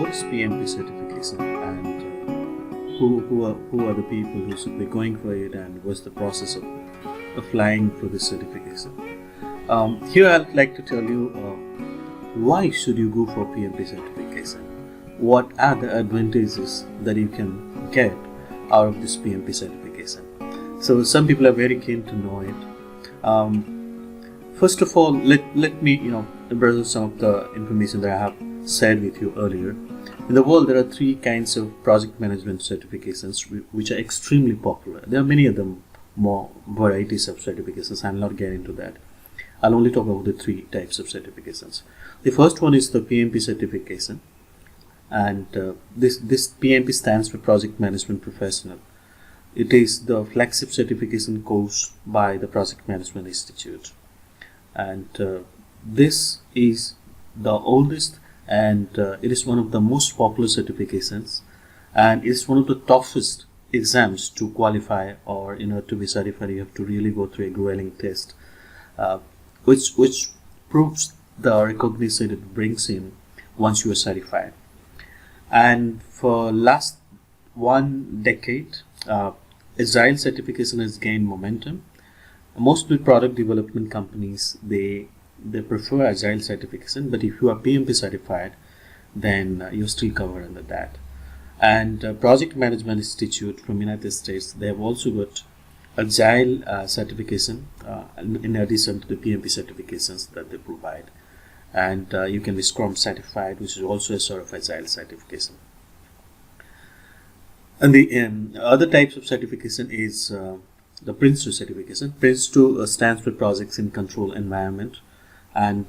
what is PMP certification, and who are the people who should be going for it, and what's the process of applying for this certification? Here I'd like to tell you why should you go for PMP certification? What are the advantages that you can get out of this PMP certification? So some people are very keen to know it. First of all, let me browse some of the information that I have shared with you earlier. In the world, there are three kinds of project management certifications which are extremely popular. There are many of them, more varieties of certifications. I'll not get into that. I'll only talk about the three types of certifications. The first one is the PMP certification, and this PMP stands for Project Management Professional. It is the flagship certification course by the Project Management Institute, and this is the oldest, and it is one of the most popular certifications, and it is one of the toughest exams to qualify, or to be certified. You have to really go through a grueling test, which proves the recognition it brings in once you are certified. And for last 1 decade, Agile certification has gained momentum. Most of the product development companies, they prefer Agile certification, but if you are PMP certified, then you're still covered under that. And Project Management Institute from United States, they have also got Agile certification in addition to the PMP certifications that they provide. And you can be Scrum certified, which is also a sort of Agile certification. And the other types of certification is the Prince2 certification. Prince2 stands for Projects in Control Environment, and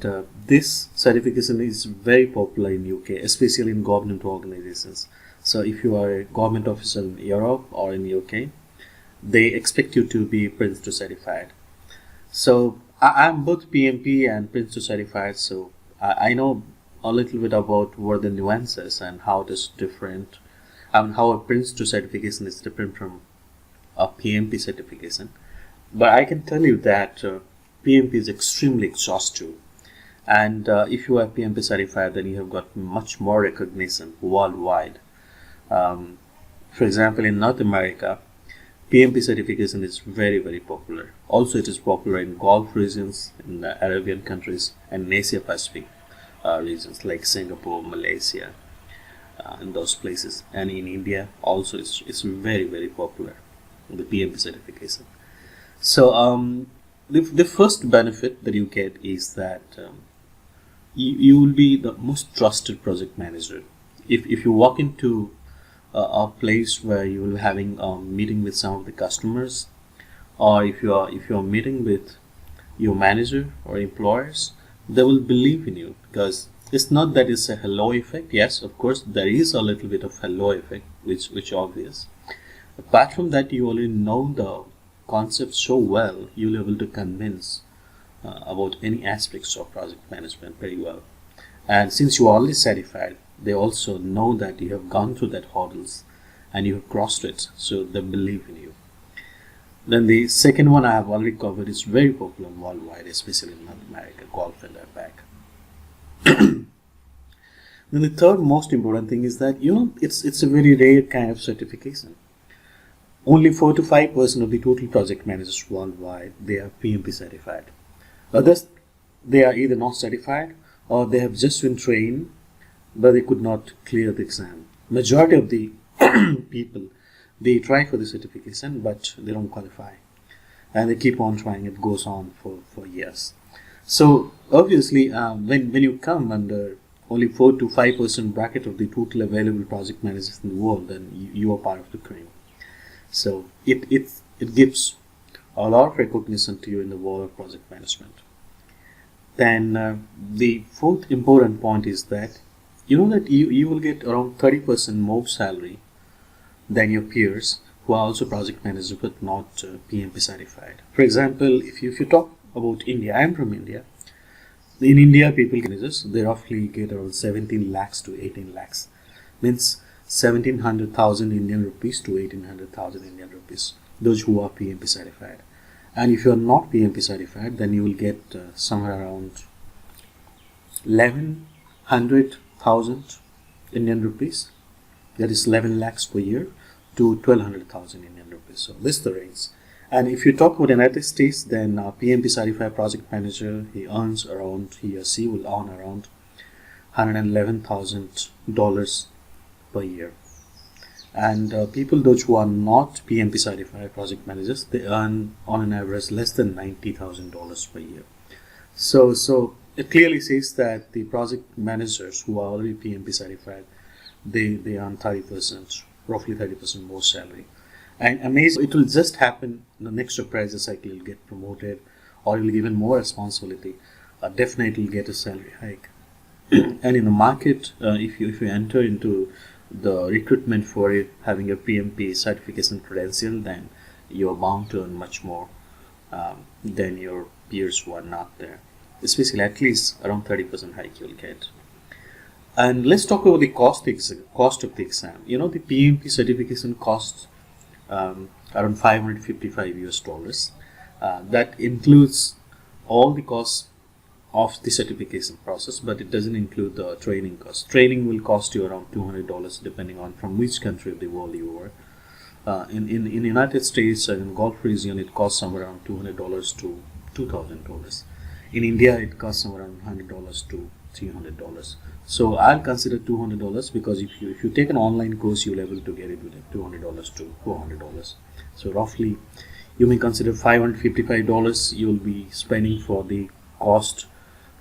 this certification is very popular in UK, especially in government organizations. So if you are a government officer in Europe or in UK, they expect you to be Prince2 certified. So I'm both PMP and Prince2 certified, so I know a little bit about what the nuances and how it is different, and how a Prince2 certification is different from a PMP certification. But I can tell you that PMP is extremely exhaustive, and if you are PMP certified, then you have got much more recognition worldwide. For example, in North America, PMP certification is very, very popular. Also, it is popular in Gulf regions, in the Arabian countries, and in Asia Pacific regions like Singapore, Malaysia, in those places. And in India, also, it's very, very popular, the PMP certification. So, the first benefit that you get is that you will be the most trusted project manager. If you walk into a place where you will be having a meeting with some of the customers, or if you are meeting with your manager or employers, they will believe in you, because it's not that it's a hello effect. Yes, of course there is a little bit of hello effect, which obvious. Apart from that, you already know the concept so well, you'll be able to convince about any aspects of project management very well. And since you are already certified, they also know that you have gone through that hurdles and you have crossed it, so they believe in you. Then the second one I have already covered is very popular worldwide, especially in North America, Gulf and APAC. Then the third most important thing is that it's a very rare kind of certification. Only 4 to 5% of the total project managers worldwide, they are PMP certified. Others, they are either not certified or they have just been trained, but they could not clear the exam. Majority of the people, they try for the certification, but they don't qualify, and they keep on trying. It goes on for years. So obviously, when you come under only 4 to 5% bracket of the total available project managers in the world, then you are part of the cream. So it gives a lot of recognition to you in the world of project management. Then the fourth important point is that you will get around 30% more salary than your peers who are also project managers but not PMP certified. For example, if you talk about India, I am from India. In India, people managers, they roughly get around 17 lakhs to 18 lakhs, means 1700,000 Indian rupees to 1800,000 Indian rupees, those who are PMP certified. And if you are not PMP certified, then you will get somewhere around 1100,000 Indian rupees, that is 11 lakhs per year, to 1200,000 Indian rupees. So this is the range. And if you talk about the United States, then PMP certified project manager, he or she will earn around $111,000 per year. And people those who are not PMP certified project managers, they earn on an average less than $90,000 per year. So it clearly says that the project managers who are already PMP certified, they earn 30%, roughly 30% more salary. And amazing, it will just happen in the next appraisal cycle. You'll get promoted, or you'll given more responsibility. Definitely get a salary hike. And in the market, if you enter into the recruitment for having a PMP certification credential, then you're bound to earn much more than your peers who are not there. Especially at least around 30% hike you'll get. And let's talk about the cost of the exam. The PMP certification costs around $555. That includes all the costs of the certification process, but it doesn't include the training cost. Training will cost you around $200 depending on from which country of the world you are. In the United States and in Gulf region, it costs somewhere around $200 to $2,000. In India, it costs somewhere around $100 to $300. So I'll consider $200 because if you take an online course, you'll able to get it with $200 to $400. So roughly, you may consider $555 you'll be spending for the cost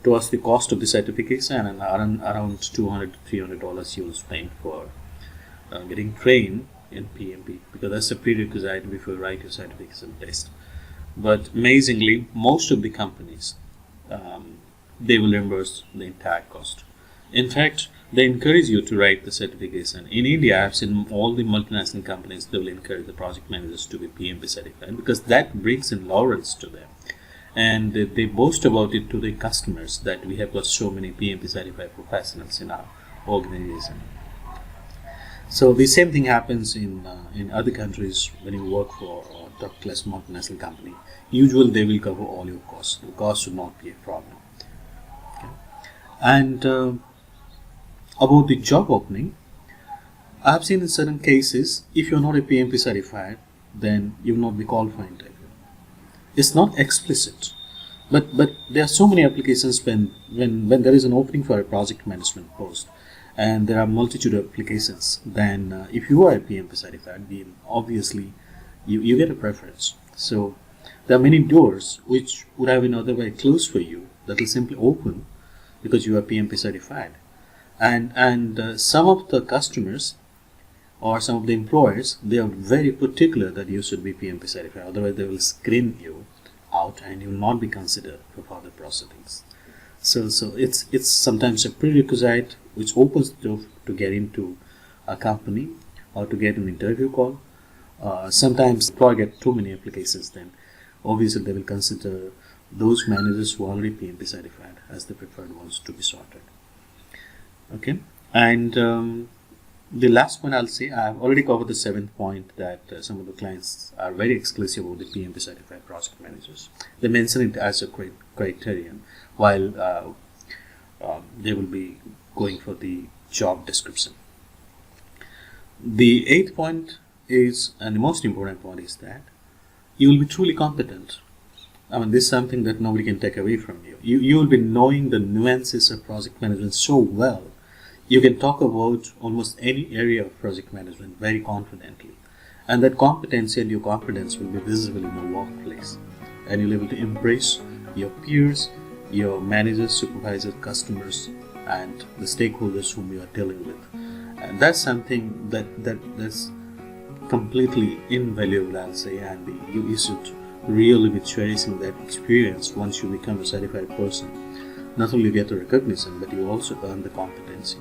towards the cost of the certification, and around $200 to $300 you'll spend for getting trained in PMP, because that's a prerequisite before you write your certification test. But amazingly, most of the companies they will reimburse the entire cost. In fact, they encourage you to write the certification. In India, I've seen all the multinational companies, they will encourage the project managers to be PMP certified because that brings in laurels to them. And they boast about it to the customers that we have got so many PMP certified professionals in our organization. So the same thing happens in other countries when you work for a top class multinational company. Usually they will cover all your costs. The cost should not be a problem. Okay. And about the job opening, I have seen in certain cases, if you're not a PMP certified, then you will not be called for interview. It's not explicit, but there are so many applications when there is an opening for a project management post, and there are multitude of applications. Then if you are a PMP certified, then obviously you get a preference. So there are many doors which would have been otherwise closed for you that will simply open because you are PMP certified. And some of the customers or some of the employers, they are very particular that you should be PMP certified, otherwise they will screen you out and you will not be considered for further proceedings. So it's sometimes a prerequisite which opens the door to get into a company or to get an interview call. Sometimes employer get too many applications, then obviously they will consider those managers who are already PMP certified as the preferred ones to be sorted. Okay, and the last point I'll say, I've already covered the seventh point, that some of the clients are very exclusive about the PMP certified project managers. They mention it as a criterion while they will be going for the job description. The eighth point is, and the most important point, is that you will be truly competent. I mean, this is something that nobody can take away from you. You will be knowing the nuances of project management so well. You can talk about almost any area of project management very confidently. And that competency and your confidence will be visible in your workplace. And you'll be able to impress your peers, your managers, supervisors, customers, and the stakeholders whom you are dealing with. And that's something that's completely invaluable, I'll say, and you should really be cherishing that experience once you become a certified person. Not only get the recognition, but you also earn the competency.